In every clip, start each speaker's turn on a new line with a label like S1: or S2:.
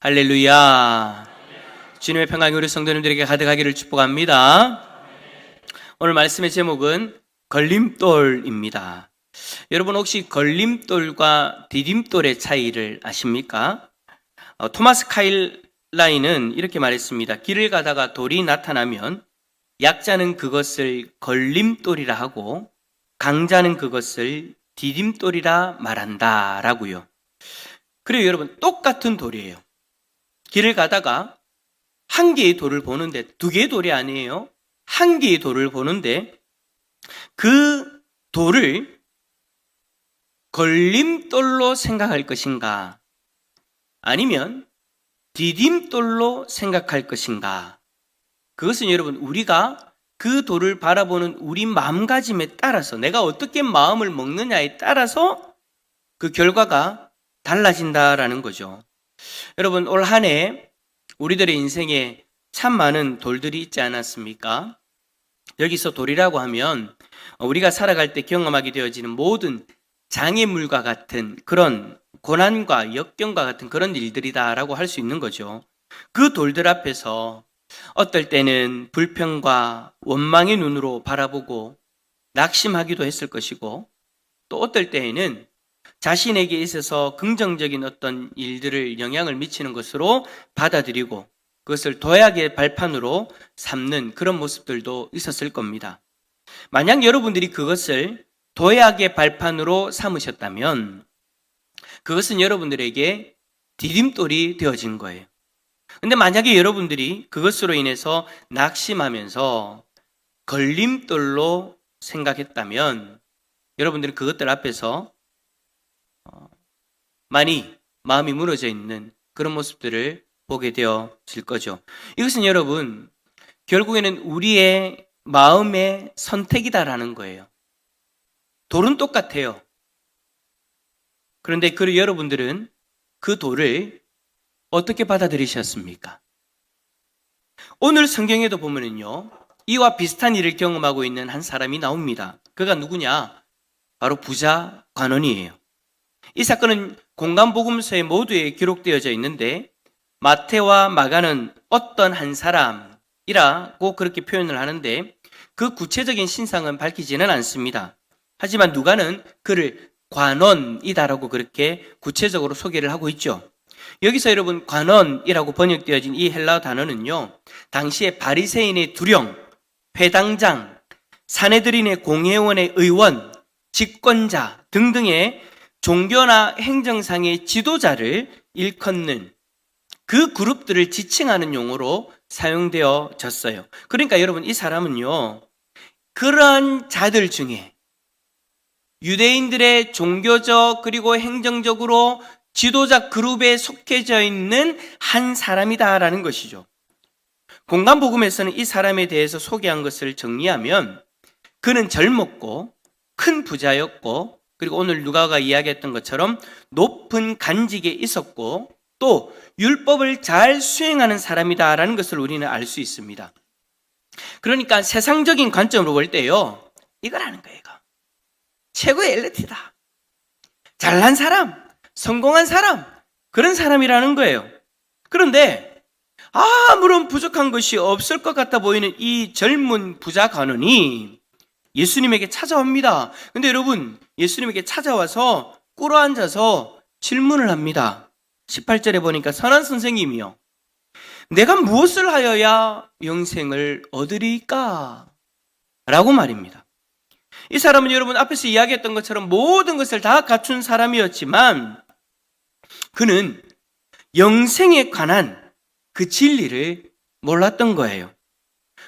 S1: 할렐루야. 주님의 평강이 우리 성도님들에게 가득하기를 축복합니다. 오늘 말씀의 제목은 걸림돌입니다. 여러분 혹시 걸림돌과 디딤돌의 차이를 아십니까? 토마스 카일라인은 이렇게 말했습니다. 길을 가다가 돌이 나타나면 약자는 그것을 걸림돌이라 하고 강자는 그것을 디딤돌이라 말한다 라고요. 그래요, 여러분, 똑같은 돌이에요. 길을 가다가 한 개의 돌을 보는데, 두 개의 돌이 아니에요. 한 개의 돌을 보는데 그 돌을 걸림돌로 생각할 것인가, 아니면 디딤돌로 생각할 것인가, 그것은 여러분 우리가 그 돌을 바라보는 우리 마음가짐에 따라서, 내가 어떻게 마음을 먹느냐에 따라서 그 결과가 달라진다라는 거죠. 여러분, 올 한 해 우리들의 인생에 참 많은 돌들이 있지 않았습니까? 여기서 돌이라고 하면 우리가 살아갈 때 경험하게 되어지는 모든 장애물과 같은 그런 고난과 역경과 같은 그런 일들이다라고 할 수 있는 거죠. 그 돌들 앞에서 어떨 때는 불평과 원망의 눈으로 바라보고 낙심하기도 했을 것이고, 또 어떨 때에는 자신에게 있어서 긍정적인 어떤 일들을 영향을 미치는 것으로 받아들이고 그것을 도약의 발판으로 삼는 그런 모습들도 있었을 겁니다. 만약 여러분들이 그것을 도약의 발판으로 삼으셨다면 그것은 여러분들에게 디딤돌이 되어진 거예요. 근데 만약에 여러분들이 그것으로 인해서 낙심하면서 걸림돌로 생각했다면 여러분들은 그것들 앞에서 많이 마음이 무너져 있는 그런 모습들을 보게 되어질 거죠. 이것은 여러분 결국에는 우리의 마음의 선택이다라는 거예요. 돌은 똑같아요. 그런데 여러분들은 그 돌을 어떻게 받아들이셨습니까? 오늘 성경에도 보면은요, 이와 비슷한 일을 경험하고 있는 한 사람이 나옵니다. 그가 누구냐? 바로 부자 관원이에요. 이 사건은 공간복음서에 모두에 기록되어져 있는데 마태와 마가는 어떤 한 사람이라고 그렇게 표현을 하는데 그 구체적인 신상은 밝히지는 않습니다. 하지만 누가는 그를 관원이다라고 그렇게 구체적으로 소개를 하고 있죠. 여기서 여러분 관원이라고 번역되어진 이 헬라어 단어는요, 당시에 바리새인의 두령, 회당장, 사내들인의 공회원의 의원, 집권자 등등의 종교나 행정상의 지도자를 일컫는 그 그룹들을 지칭하는 용어로 사용되어졌어요. 그러니까 여러분 이 사람은요, 그러한 자들 중에 유대인들의 종교적 그리고 행정적으로 지도자 그룹에 속해져 있는 한 사람이다라는 것이죠. 공간복음에서는 이 사람에 대해서 소개한 것을 정리하면 그는 젊었고 큰 부자였고, 그리고 오늘 누가가 이야기했던 것처럼 높은 간직에 있었고 또 율법을 잘 수행하는 사람이다라는 것을 우리는 알 수 있습니다. 그러니까 세상적인 관점으로 볼 때요, 이거라는 거예요. 이거. 최고의 엘리트다. 잘난 사람, 성공한 사람, 그런 사람이라는 거예요. 그런데 아무런 부족한 것이 없을 것 같아 보이는 이 젊은 부자 관원이 예수님에게 찾아옵니다. 근데 여러분, 예수님에게 찾아와서 꿇어앉아서 질문을 합니다. 18절에 보니까 선한 선생님이요, 내가 무엇을 하여야 영생을 얻으리까? 라고 말입니다. 이 사람은 여러분 앞에서 이야기했던 것처럼 모든 것을 다 갖춘 사람이었지만 그는 영생에 관한 그 진리를 몰랐던 거예요.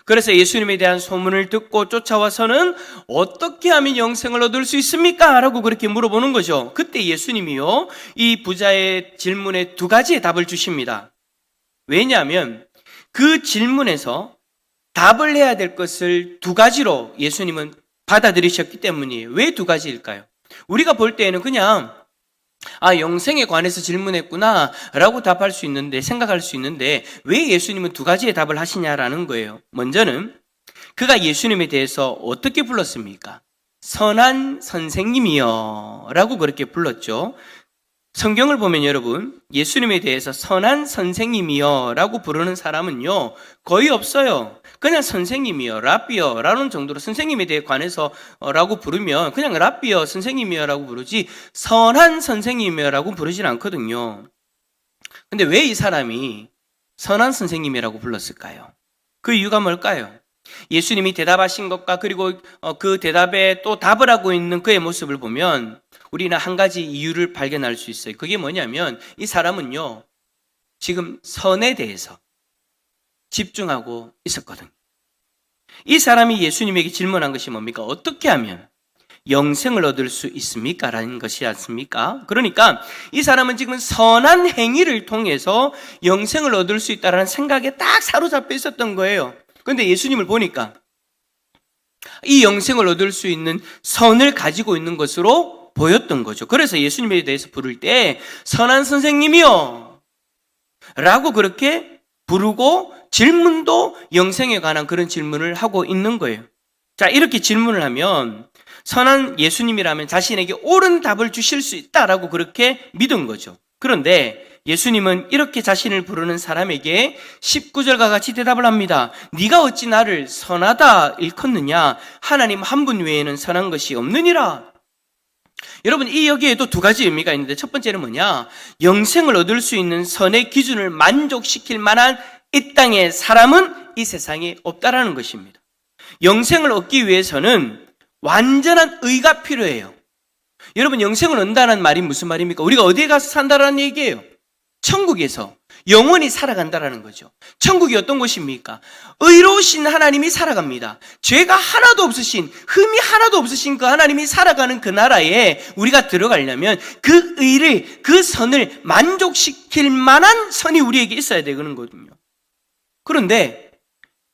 S1: 그래서 예수님에 대한 소문을 듣고 쫓아와서는 어떻게 하면 영생을 얻을 수 있습니까? 라고 그렇게 물어보는 거죠. 그때 예수님이요, 이 부자의 질문에 두 가지의 답을 주십니다. 왜냐하면 그 질문에서 답을 해야 될 것을 두 가지로 예수님은 받아들이셨기 때문이에요. 왜 두 가지일까요? 우리가 볼 때에는 그냥 영생에 관해서 질문했구나 라고 답할 수 있는데, 생각할 수 있는데 왜 예수님은 두 가지의 답을 하시냐라는 거예요. 먼저는 그가 예수님에 대해서 어떻게 불렀습니까? 선한 선생님이요 라고 그렇게 불렀죠. 성경을 보면 여러분, 예수님에 대해서 선한 선생님이여 라고 부르는 사람은요 거의 없어요. 그냥 선생님이여, 랍비여 라는 정도로 선생님에 대해 관해서 라고 부르면 그냥 랍비여, 선생님이여 라고 부르지 선한 선생님이여 라고 부르진 않거든요. 근데 왜 이 사람이 선한 선생님이라고 불렀을까요? 그 이유가 뭘까요? 예수님이 대답하신 것과 그리고 그 대답에 또 답을 하고 있는 그의 모습을 보면 우리는 한 가지 이유를 발견할 수 있어요. 그게 뭐냐면 이 사람은요 지금 선에 대해서 집중하고 있었거든요. 이 사람이 예수님에게 질문한 것이 뭡니까? 어떻게 하면 영생을 얻을 수 있습니까? 라는 것이지 않습니까? 그러니까 이 사람은 지금 선한 행위를 통해서 영생을 얻을 수 있다는 생각에 딱 사로잡혀 있었던 거예요. 그런데 예수님을 보니까 이 영생을 얻을 수 있는 선을 가지고 있는 것으로 보였던 거죠. 그래서 예수님에 대해서 부를 때 선한 선생님이요 라고 그렇게 부르고 질문도 영생에 관한 그런 질문을 하고 있는 거예요. 자, 이렇게 질문을 하면 선한 예수님이라면 자신에게 옳은 답을 주실 수 있다라고 그렇게 믿은 거죠. 그런데 예수님은 이렇게 자신을 부르는 사람에게 19절과 같이 대답을 합니다. 네가 어찌 나를 선하다 일컫느냐? 하나님 한 분 외에는 선한 것이 없느니라. 여러분, 이 여기에도 두 가지 의미가 있는데 첫 번째는 뭐냐? 영생을 얻을 수 있는 선의 기준을 만족시킬 만한 이 땅의 사람은 이 세상에 없다라는 것입니다. 영생을 얻기 위해서는 완전한 의가 필요해요. 여러분, 영생을 얻는다는 말이 무슨 말입니까? 우리가 어디에 가서 산다라는 얘기예요. 천국에서 영원히 살아간다라는 거죠. 천국이 어떤 곳입니까? 의로우신 하나님이 살아갑니다. 죄가 하나도 없으신, 흠이 하나도 없으신 그 하나님이 살아가는 그 나라에 우리가 들어가려면 그 의를, 그 선을 만족시킬 만한 선이 우리에게 있어야 되는 거거든요. 그런데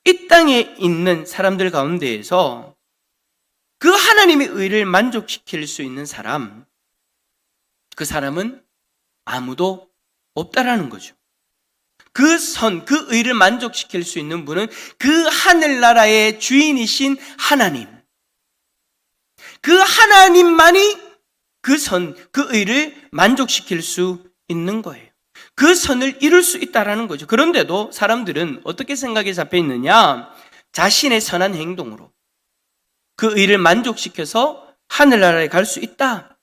S1: 이 땅에 있는 사람들 가운데에서 그 하나님의 의를 만족시킬 수 있는 사람, 그 사람은 아무도 없다라는 거죠. 그 선, 그 의를 만족시킬 수 있는 분은 그 하늘나라의 주인이신 하나님. 그 하나님만이 그 선, 그 의를 만족시킬 수 있는 거예요. 그 선을 이룰 수 있다라는 거죠. 그런데도 사람들은 어떻게 생각에 잡혀 있느냐? 자신의 선한 행동으로 그 의를 만족시켜서 하늘나라에 갈 수 있다,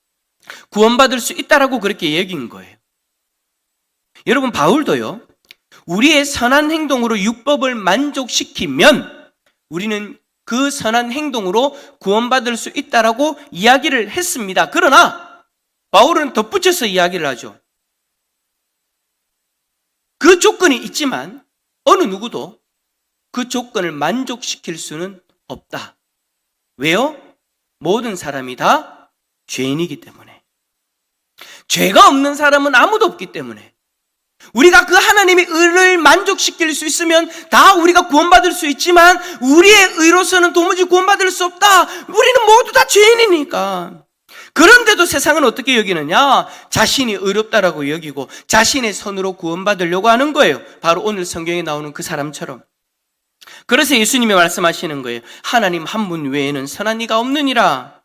S1: 구원받을 수 있다라고 그렇게 여긴 거예요. 여러분, 바울도요, 우리의 선한 행동으로 율법을 만족시키면 우리는 그 선한 행동으로 구원받을 수 있다라고 이야기를 했습니다. 그러나 바울은 덧붙여서 이야기를 하죠. 그 조건이 있지만 어느 누구도 그 조건을 만족시킬 수는 없다. 왜요? 모든 사람이 다 죄인이기 때문에. 죄가 없는 사람은 아무도 없기 때문에. 우리가 그 하나님의 의를 만족시킬 수 있으면 다 우리가 구원받을 수 있지만 우리의 의로서는 도무지 구원받을 수 없다. 우리는 모두 다 죄인이니까. 그런데도 세상은 어떻게 여기느냐? 자신이 의롭다라고 여기고 자신의 선으로 구원받으려고 하는 거예요. 바로 오늘 성경에 나오는 그 사람처럼. 그래서 예수님이 말씀하시는 거예요. 하나님 한 분 외에는 선한 이가 없느니라.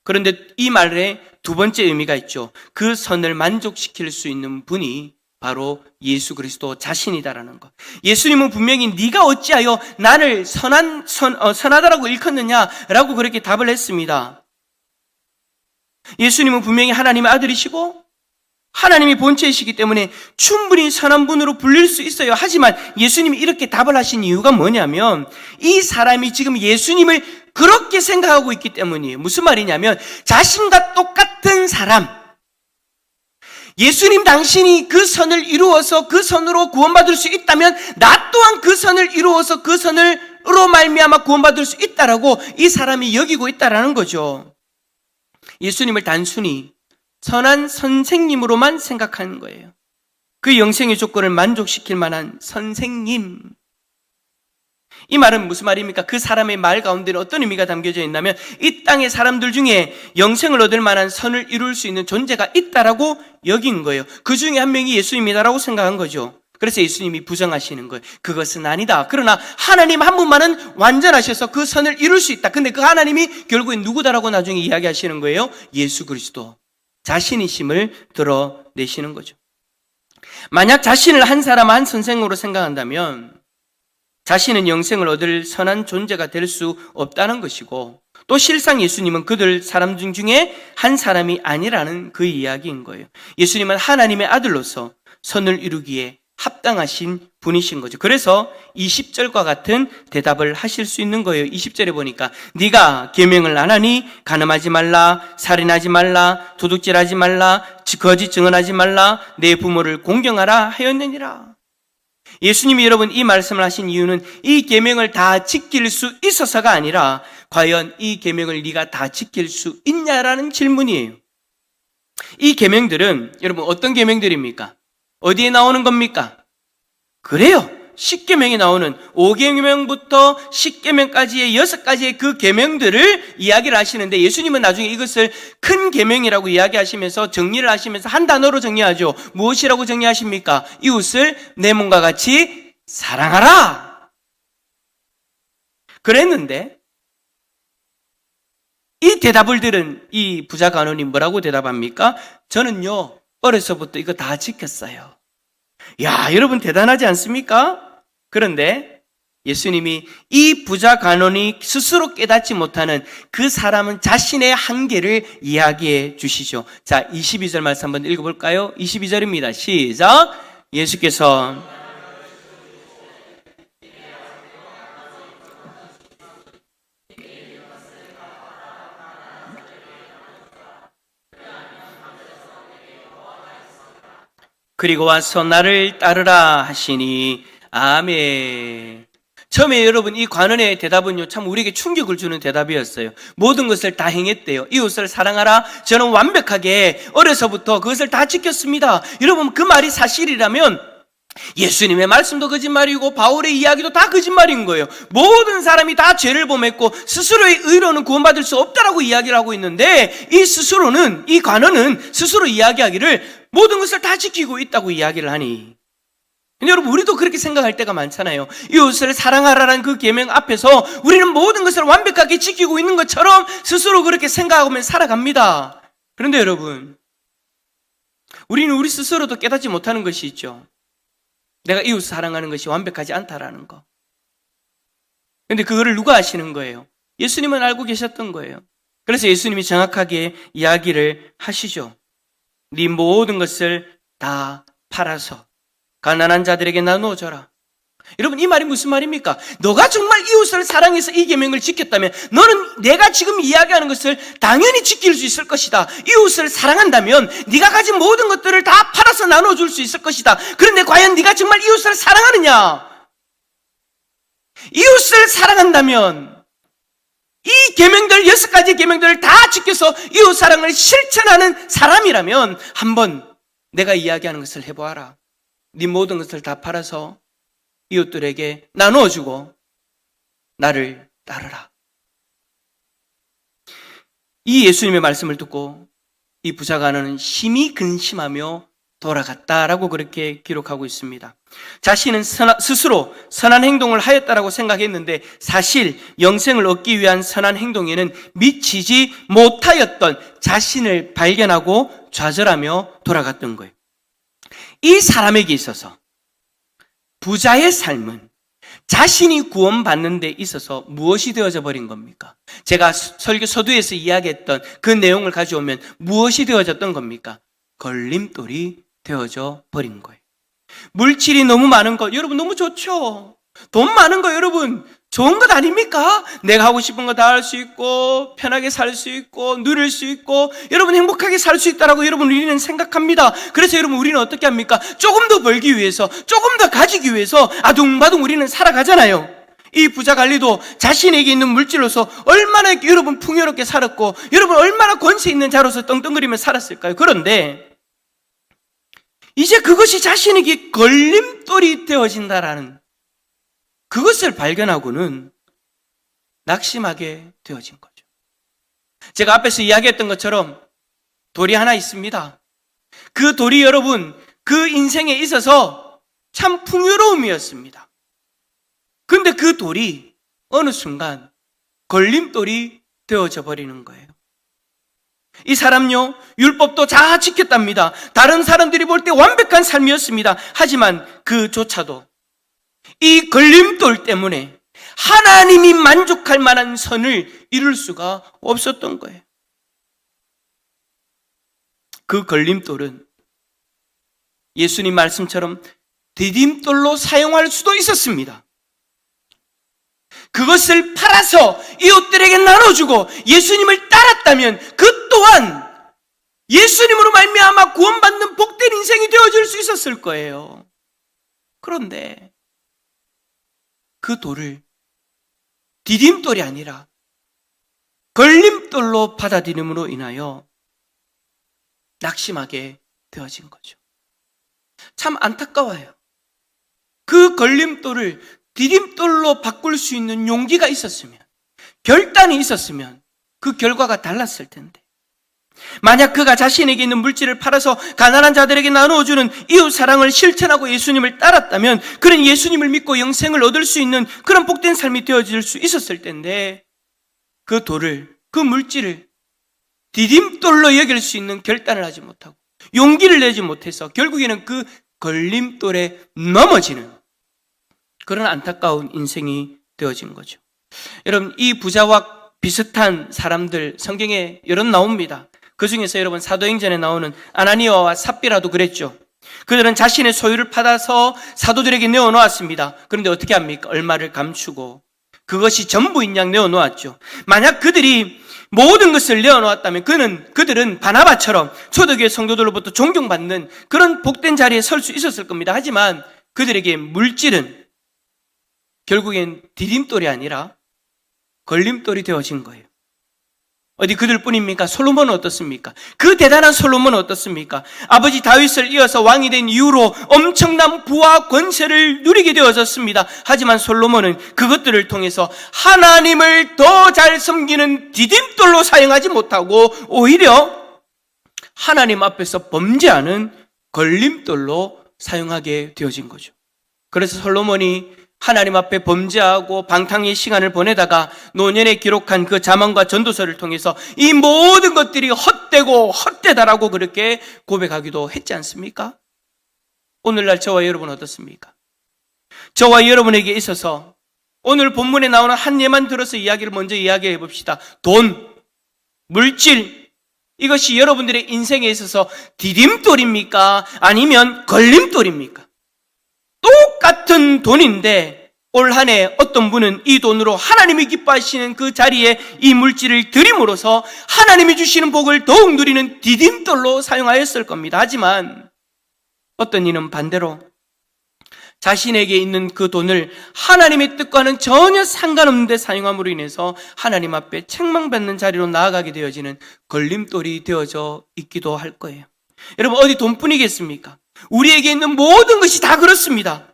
S1: 그런데 이 말에 두 번째 의미가 있죠. 그 선을 만족시킬 수 있는 분이 바로 예수 그리스도 자신이다라는 것. 예수님은 분명히 네가 어찌하여 나를 선하다라고 일컫느냐라고 그렇게 답을 했습니다. 예수님은 분명히 하나님의 아들이시고 하나님이 본체이시기 때문에 충분히 선한 분으로 불릴 수 있어요. 하지만 예수님이 이렇게 답을 하신 이유가 뭐냐면 이 사람이 지금 예수님을 그렇게 생각하고 있기 때문이에요. 무슨 말이냐면 자신과 똑같은 사람, 예수님 당신이 그 선을 이루어서 그 선으로 구원받을 수 있다면 나 또한 그 선을 이루어서 그 선으로 말미암아 구원받을 수 있다라고 이 사람이 여기고 있다라는 거죠. 예수님을 단순히 선한 선생님으로만 생각하는 거예요. 그 영생의 조건을 만족시킬 만한 선생님. 이 말은 무슨 말입니까? 그 사람의 말 가운데는 어떤 의미가 담겨져 있냐면 이 땅의 사람들 중에 영생을 얻을 만한 선을 이룰 수 있는 존재가 있다라고 여긴 거예요. 그 중에 한 명이 예수님이다라고 생각한 거죠. 그래서 예수님이 부정하시는 거예요. 그것은 아니다. 그러나 하나님 한 분만은 완전하셔서 그 선을 이룰 수 있다. 근데 그 하나님이 결국엔 누구다라고 나중에 이야기하시는 거예요? 예수 그리스도 자신이심을 드러내시는 거죠. 만약 자신을 한 사람 한 선생으로 생각한다면 자신은 영생을 얻을 선한 존재가 될 수 없다는 것이고, 또 실상 예수님은 그들 사람 중에 한 사람이 아니라는 그 이야기인 거예요. 예수님은 하나님의 아들로서 선을 이루기에 합당하신 분이신 거죠. 그래서 20절과 같은 대답을 하실 수 있는 거예요. 20절에 보니까 네가 계명을 안 하니 간음하지 말라, 살인하지 말라, 도둑질하지 말라, 거짓 증언하지 말라, 내 부모를 공경하라 하였느니라. 예수님이 여러분 이 말씀을 하신 이유는 이 계명을 다 지킬 수 있어서가 아니라 과연 이 계명을 네가 다 지킬 수 있냐라는 질문이에요. 이 계명들은 여러분 어떤 계명들입니까? 어디에 나오는 겁니까? 그래요. 10계명에 나오는 5계명부터 10계명까지의 6가지의 그 계명들을 이야기를 하시는데, 예수님은 나중에 이것을 큰 계명이라고 이야기하시면서 정리를 하시면서 한 단어로 정리하죠. 무엇이라고 정리하십니까? 이웃을 내 몸과 같이 사랑하라. 그랬는데 이 대답을 들은 이 부자 간원이 뭐라고 대답합니까? 저는요 어려서부터 이거 다 지켰어요. 야, 여러분 대단하지 않습니까? 그런데 예수님이 이 부자 간원이 스스로 깨닫지 못하는 그 사람은 자신의 한계를 이야기해 주시죠. 자, 22절 말씀 한번 읽어볼까요? 22절입니다. 시작. 예수께서 그리고 와서 나를 따르라 하시니 아멘. 처음에 여러분 이 관원의 대답은요 참 우리에게 충격을 주는 대답이었어요. 모든 것을 다 행했대요. 이웃을 사랑하라. 저는 완벽하게 어려서부터 그것을 다 지켰습니다. 여러분 그 말이 사실이라면 예수님의 말씀도 거짓말이고 바울의 이야기도 다 거짓말인 거예요. 모든 사람이 다 죄를 범했고 스스로의 의로는 구원받을 수 없다라고 이야기를 하고 있는데, 이 관원은 스스로 이야기하기를 모든 것을 다 지키고 있다고 이야기를 하니, 근데 여러분 우리도 그렇게 생각할 때가 많잖아요. 이웃을 사랑하라는 그 계명 앞에서 우리는 모든 것을 완벽하게 지키고 있는 것처럼 스스로 그렇게 생각하면 살아갑니다. 그런데 여러분 우리는 우리 스스로도 깨닫지 못하는 것이 있죠. 내가 이웃 사랑하는 것이 완벽하지 않다라는 거. 그런데 그거를 누가 아시는 거예요? 예수님은 알고 계셨던 거예요. 그래서 예수님이 정확하게 이야기를 하시죠. 네 모든 것을 다 팔아서 가난한 자들에게 나누어 줘라. 여러분 이 말이 무슨 말입니까? 너가 정말 이웃을 사랑해서 이 계명을 지켰다면 너는 내가 지금 이야기하는 것을 당연히 지킬 수 있을 것이다. 이웃을 사랑한다면 네가 가진 모든 것들을 다 팔아서 나눠줄 수 있을 것이다. 그런데 과연 네가 정말 이웃을 사랑하느냐? 이웃을 사랑한다면 이 계명들 6가지 계명들을 다 지켜서 이웃 사랑을 실천하는 사람이라면 한번 내가 이야기하는 것을 해보아라. 네 모든 것을 다 팔아서 이웃들에게 나누어주고 나를 따르라. 이 예수님의 말씀을 듣고 이 부자 간원은 심히 근심하며 돌아갔다라고 그렇게 기록하고 있습니다. 자신은 스스로 선한 행동을 하였다라고 생각했는데 사실 영생을 얻기 위한 선한 행동에는 미치지 못하였던 자신을 발견하고 좌절하며 돌아갔던 거예요. 이 사람에게 있어서 부자의 삶은 자신이 구원받는 데 있어서 무엇이 되어져 버린 겁니까? 제가 설교 서두에서 이야기했던 그 내용을 가져오면 무엇이 되어졌던 겁니까? 걸림돌이 되어져 버린 거예요. 물질이 너무 많은 것, 여러분 너무 좋죠? 돈 많은 거 여러분 좋은 것 아닙니까? 내가 하고 싶은 거 다 할 수 있고 편하게 살 수 있고 누릴 수 있고 여러분 행복하게 살 수 있다라고 여러분 우리는 생각합니다. 그래서 여러분 우리는 어떻게 합니까? 조금 더 벌기 위해서 조금 더 가지기 위해서 아둥바둥 우리는 살아가잖아요. 이 부자 관리도 자신에게 있는 물질로서 얼마나 여러분 풍요롭게 살았고 여러분 얼마나 권세 있는 자로서 떵떵거리며 살았을까요? 그런데 이제 그것이 자신에게 걸림돌이 되어진다라는 그것을 발견하고는 낙심하게 되어진 거죠. 제가 앞에서 이야기했던 것처럼 돌이 하나 있습니다. 그 돌이 여러분 그 인생에 있어서 참 풍요로움이었습니다. 그런데 그 돌이 어느 순간 걸림돌이 되어져 버리는 거예요. 이 사람요, 율법도 다 지켰답니다. 다른 사람들이 볼 때 완벽한 삶이었습니다. 하지만 그조차도 이 걸림돌 때문에 하나님이 만족할 만한 선을 이룰 수가 없었던 거예요. 그 걸림돌은 예수님 말씀처럼 디딤돌로 사용할 수도 있었습니다. 그것을 팔아서 이웃들에게 나눠주고 예수님을 따랐다면 그 또한 예수님으로 말미암아 구원받는 복된 인생이 되어질 수 있었을 거예요. 그런데 그 돌을 디딤돌이 아니라 걸림돌로 받아들임으로 인하여 낙심하게 되어진 거죠. 참 안타까워요. 그 걸림돌을 디딤돌로 바꿀 수 있는 용기가 있었으면, 결단이 있었으면 그 결과가 달랐을 텐데, 만약 그가 자신에게 있는 물질을 팔아서 가난한 자들에게 나누어주는 이웃 사랑을 실천하고 예수님을 따랐다면 그는 예수님을 믿고 영생을 얻을 수 있는 그런 복된 삶이 되어질 수 있었을 텐데, 그 돌을, 그 물질을 디딤돌로 여길 수 있는 결단을 하지 못하고 용기를 내지 못해서 결국에는 그 걸림돌에 넘어지는 그런 안타까운 인생이 되어진 거죠. 여러분, 이 부자와 비슷한 사람들 성경에 여러 나옵니다. 그 중에서 여러분 사도행전에 나오는 아나니아와 삽비라도 그랬죠. 그들은 자신의 소유를 받아서 사도들에게 내어놓았습니다. 그런데 어떻게 합니까? 얼마를 감추고 그것이 전부인 양 내어놓았죠. 만약 그들이 모든 것을 내어놓았다면 그들은 바나바처럼 초대교회 성도들로부터 존경받는 그런 복된 자리에 설 수 있었을 겁니다. 하지만 그들에게 물질은 결국엔 디딤돌이 아니라 걸림돌이 되어진 거예요. 어디 그들뿐입니까? 솔로몬은 어떻습니까? 그 대단한 솔로몬은 어떻습니까? 아버지 다윗을 이어서 왕이 된 이후로 엄청난 부와 권세를 누리게 되어졌습니다. 하지만 솔로몬은 그것들을 통해서 하나님을 더 잘 섬기는 디딤돌로 사용하지 못하고 오히려 하나님 앞에서 범죄하는 걸림돌로 사용하게 되어진 거죠. 그래서 솔로몬이 하나님 앞에 범죄하고 방탕의 시간을 보내다가 노년에 기록한 그 잠언과 전도서를 통해서 이 모든 것들이 헛되고 헛되다라고 그렇게 고백하기도 했지 않습니까? 오늘날 저와 여러분 어떻습니까? 저와 여러분에게 있어서 오늘 본문에 나오는 한 예만 들어서 이야기를 먼저 이야기해 봅시다. 돈, 물질, 이것이 여러분들의 인생에 있어서 디딤돌입니까? 아니면 걸림돌입니까? 똑같은 돈인데 올 한 해 어떤 분은 이 돈으로 하나님이 기뻐하시는 그 자리에 이 물질을 드림으로써 하나님이 주시는 복을 더욱 누리는 디딤돌로 사용하였을 겁니다. 하지만 어떤 이는 반대로 자신에게 있는 그 돈을 하나님의 뜻과는 전혀 상관없는 데 사용함으로 인해서 하나님 앞에 책망받는 자리로 나아가게 되어지는 걸림돌이 되어져 있기도 할 거예요. 여러분, 어디 돈뿐이겠습니까? 우리에게 있는 모든 것이 다 그렇습니다.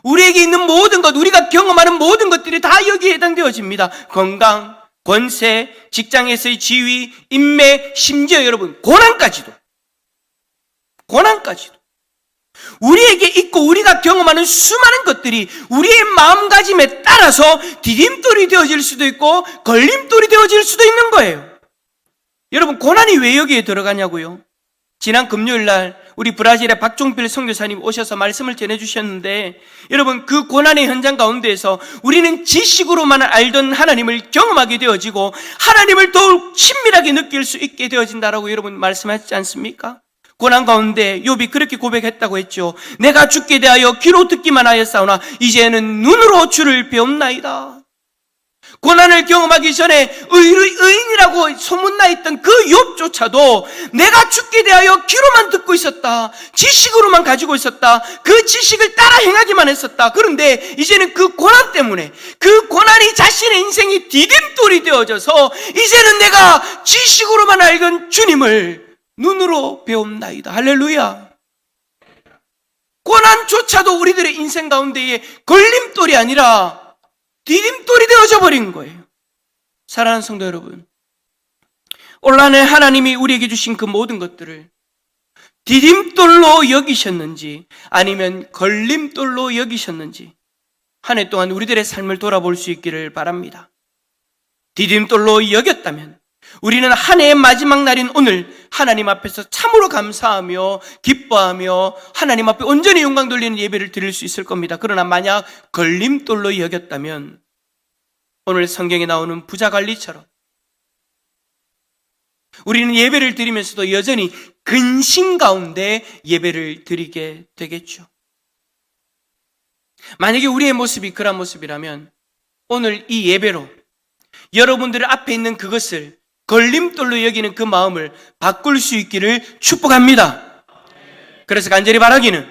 S1: 우리에게 있는 모든 것, 우리가 경험하는 모든 것들이 다 여기에 해당되어집니다. 건강, 권세, 직장에서의 지위, 인맥, 심지어 여러분 고난까지도 우리에게 있고 우리가 경험하는 수많은 것들이 우리의 마음가짐에 따라서 디딤돌이 되어질 수도 있고 걸림돌이 되어질 수도 있는 거예요. 여러분, 고난이 왜 여기에 들어가냐고요? 지난 금요일 날 우리 브라질의 박종필 선교사님 오셔서 말씀을 전해주셨는데, 여러분, 그 고난의 현장 가운데에서 우리는 지식으로만 알던 하나님을 경험하게 되어지고 하나님을 더욱 친밀하게 느낄 수 있게 되어진다라고 여러분 말씀하셨지 않습니까? 고난 가운데 욥이 그렇게 고백했다고 했죠. 내가 주께 대하여 귀로 듣기만 하였사오나 이제는 눈으로 주를 배움나이다. 고난을 경험하기 전에 의인이라고 소문나 있던 그 욥조차도 내가 주께 대하여 귀로만 듣고 있었다. 지식으로만 가지고 있었다. 그 지식을 따라 행하기만 했었다. 그런데 이제는 그 고난 때문에 그 고난이 자신의 인생이 디딤돌이 되어져서 이제는 내가 지식으로만 알던 주님을 눈으로 배움나이다. 할렐루야. 고난조차도 우리들의 인생 가운데에 걸림돌이 아니라 디딤돌이 되어져 버린 거예요. 사랑하는 성도 여러분, 올 한 해 하나님이 우리에게 주신 그 모든 것들을 디딤돌로 여기셨는지 아니면 걸림돌로 여기셨는지 한 해 동안 우리들의 삶을 돌아볼 수 있기를 바랍니다. 디딤돌로 여겼다면 우리는 한 해의 마지막 날인 오늘 하나님 앞에서 참으로 감사하며 기뻐하며 하나님 앞에 온전히 영광 돌리는 예배를 드릴 수 있을 겁니다. 그러나 만약 걸림돌로 여겼다면 오늘 성경에 나오는 부자관리처럼 우리는 예배를 드리면서도 여전히 근심 가운데 예배를 드리게 되겠죠. 만약에 우리의 모습이 그런 모습이라면 오늘 이 예배로 여러분들 앞에 있는 그것을 걸림돌로 여기는 그 마음을 바꿀 수 있기를 축복합니다. 그래서 간절히 바라기는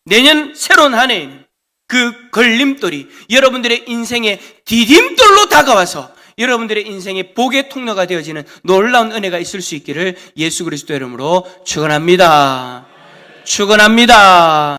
S1: 내년 새로운 한 해에는 그 걸림돌이 여러분들의 인생의 디딤돌로 다가와서 여러분들의 인생의 복의 통로가 되어지는 놀라운 은혜가 있을 수 있기를 예수 그리스도의 이름으로 축원합니다. 축원합니다.